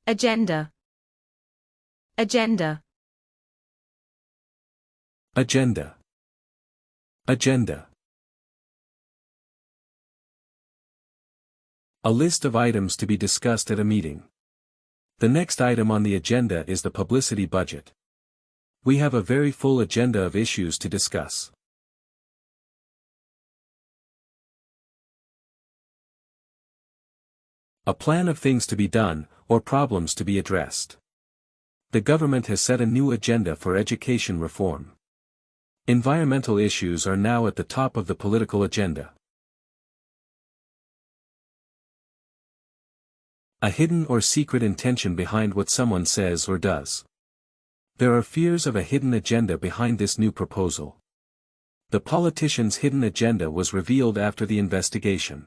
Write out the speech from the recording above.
Agenda. Agenda. Agenda. Agenda. A list of items to be discussed at a meeting. The next item on the agenda is the publicity budget. We have a very full agenda of issues to discuss. A plan of things to be done, or problems to be addressed. The government has set a new agenda for education reform. Environmental issues are now at the top of the political agenda. A hidden or secret intention behind what someone says or does. There are fears of a hidden agenda behind this new proposal. The politician's hidden agenda was revealed after the investigation.